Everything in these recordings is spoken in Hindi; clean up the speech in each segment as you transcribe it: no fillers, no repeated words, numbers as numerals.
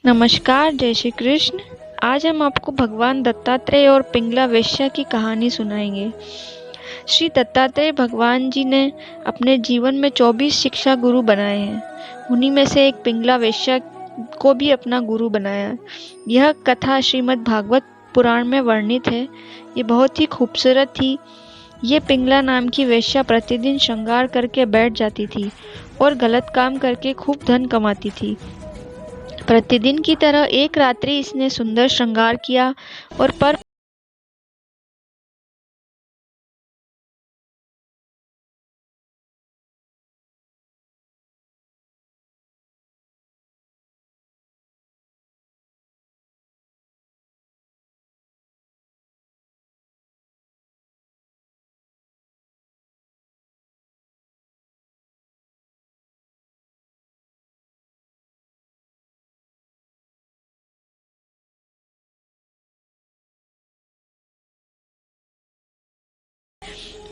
नमस्कार, जय श्री कृष्ण। आज हम आपको भगवान दत्तात्रेय और पिंगला वेश्या की कहानी सुनाएंगे। श्री दत्तात्रेय भगवान जी ने अपने जीवन में 24 शिक्षा गुरु बनाए हैं। उन्हीं में से एक पिंगला वेश्या को भी अपना गुरु बनाया। यह कथा श्रीमद् भागवत पुराण में वर्णित है। ये बहुत ही खूबसूरत थी। ये पिंगला नाम की वेश्या प्रतिदिन श्रृंगार करके बैठ जाती थी और गलत काम करके खूब धन कमाती थी। प्रतिदिन की तरह एक रात्रि इसने सुंदर श्रृंगार किया और पर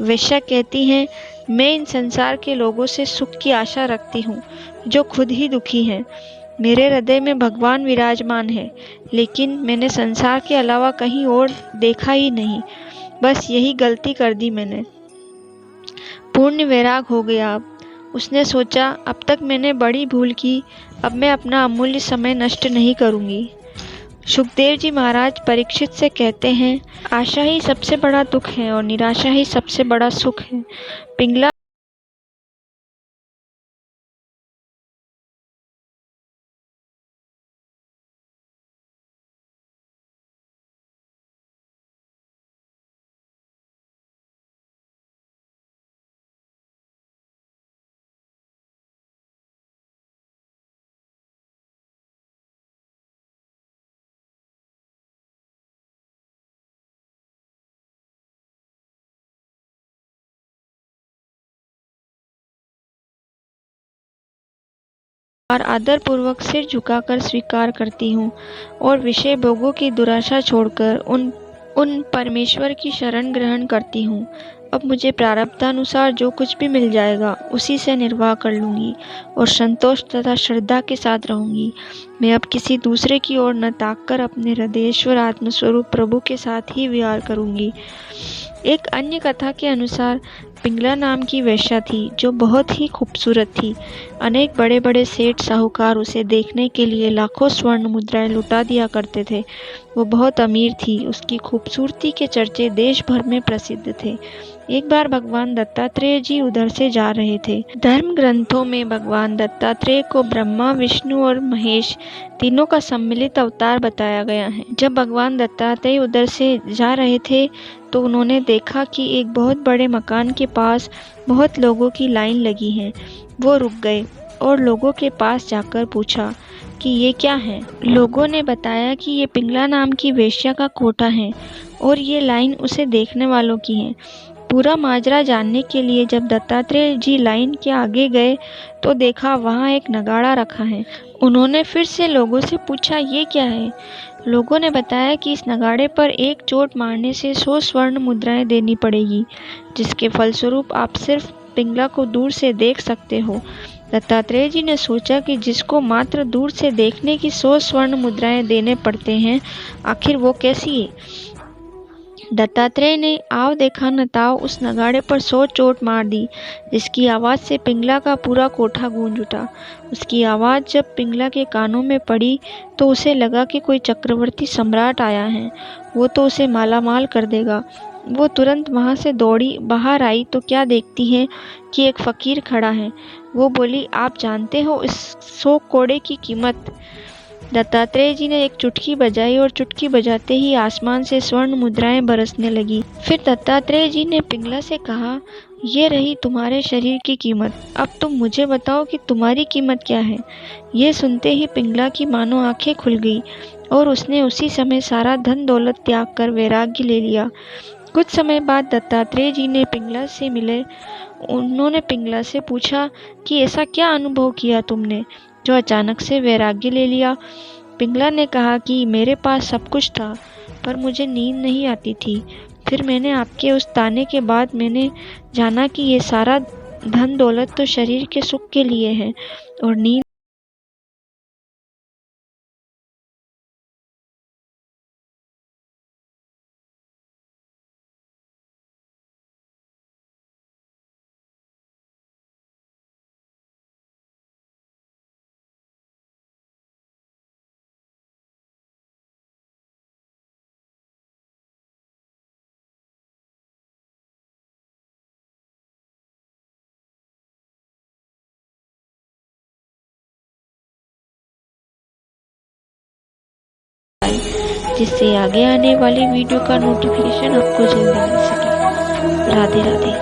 वेश्या कहती हैं, मैं इन संसार के लोगों से सुख की आशा रखती हूँ जो खुद ही दुखी हैं। मेरे हृदय में भगवान विराजमान है, लेकिन मैंने संसार के अलावा कहीं और देखा ही नहीं। बस यही गलती कर दी मैंने। पूर्ण वैराग हो गया अब। उसने सोचा, अब तक मैंने बड़ी भूल की, अब मैं अपना अमूल्य समय नष्ट नहीं करूँगी। सुखदेव जी महाराज परीक्षित से कहते हैं, आशा ही सबसे बड़ा दुख है और निराशा ही सबसे बड़ा सुख है। पिंगला और आदर पूर्वक सिर झुकाकर स्वीकार करती हूँ और विषय भोगों की दुराशा छोड़कर उन परमेश्वर की शरण ग्रहण करती हूँ। अब मुझे प्रारब्धानुसार जो कुछ भी मिल जाएगा उसी से निर्वाह कर लूँगी और संतोष तथा श्रद्धा के साथ रहूँगी। मैं अब किसी दूसरे की ओर न ताककर अपने हृदयेश्वर आत्मस्वरूप प्रभु के साथ ही विहार करूँगी। एक अन्य कथा के अनुसार पिंगला नाम की वेश्या थी जो बहुत ही खूबसूरत थी। अनेक बड़े बड़े सेठ साहूकार उसे देखने के लिए लाखों स्वर्ण मुद्राएं लुटा दिया करते थे। वो बहुत अमीर थी। उसकी खूबसूरती के चर्चे देश भर में प्रसिद्ध थे। एक बार भगवान दत्तात्रेय जी उधर से जा रहे थे। धर्म ग्रंथों में भगवान दत्तात्रेय को ब्रह्मा, विष्णु और महेश तीनों का सम्मिलित अवतार बताया गया है। जब भगवान दत्तात्रेय उधर से जा रहे थे तो उन्होंने देखा कि एक बहुत बड़े मकान के पास बहुत लोगों की लाइन लगी है। वो रुक गए और लोगों के पास जाकर पूछा कि ये क्या है। लोगों ने बताया कि ये पिंगला नाम की वेश्या का कोठा है और ये लाइन उसे देखने वालों की है। पूरा माजरा जानने के लिए जब दत्तात्रेय जी लाइन के आगे गए तो देखा वहाँ एक नगाड़ा रखा है। उन्होंने फिर से लोगों से पूछा, ये क्या है। लोगों ने बताया कि इस नगाड़े पर एक चोट मारने से 100 स्वर्ण मुद्राएं देनी पड़ेगी, जिसके फलस्वरूप आप सिर्फ पिंगला को दूर से देख सकते हो। दत्तात्रेय जी ने सोचा कि जिसको मात्र दूर से देखने की 100 स्वर्ण मुद्राएं देने पड़ते हैं, आखिर वो कैसी है। दत्तात्रेय ने आव देखा न ताव उस नगाड़े पर 100 चोट मार दी, जिसकी आवाज़ से पिंगला का पूरा कोठा गूंज उठा। उसकी आवाज़ जब पिंगला के कानों में पड़ी तो उसे लगा कि कोई चक्रवर्ती सम्राट आया है, वो तो उसे मालामाल कर देगा। वो तुरंत वहाँ से दौड़ी बाहर आई तो क्या देखती है कि एक फ़कीर खड़ा है। वो बोली, आप जानते हो इस 100 कोड़े की कीमत। दत्तात्रेय जी ने एक चुटकी बजाई और चुटकी बजाते ही आसमान से स्वर्ण मुद्राएं बरसने लगी। फिर दत्तात्रेय जी ने पिंगला से कहा, ये रही तुम्हारे शरीर की कीमत। अब तुम मुझे बताओ कि तुम्हारी कीमत क्या है। ये सुनते ही पिंगला की मानो आंखें खुल गई और उसने उसी समय सारा धन दौलत त्याग कर वैराग्य ले लिया। कुछ समय बाद दत्तात्रेय जी ने पिंगला से मिले। उन्होंने पिंगला से पूछा कि ऐसा क्या अनुभव किया तुमने जो अचानक से वैराग्य ले लिया। पिंगला ने कहा कि मेरे पास सब कुछ था पर मुझे नींद नहीं आती थी। फिर मैंने आपके उस ताने के बाद मैंने जाना कि ये सारा धन दौलत तो शरीर के सुख के लिए है और नींद जिससे आगे आने वाली वीडियो का नोटिफिकेशन आपको जल्दी मिल सके। राधे राधे।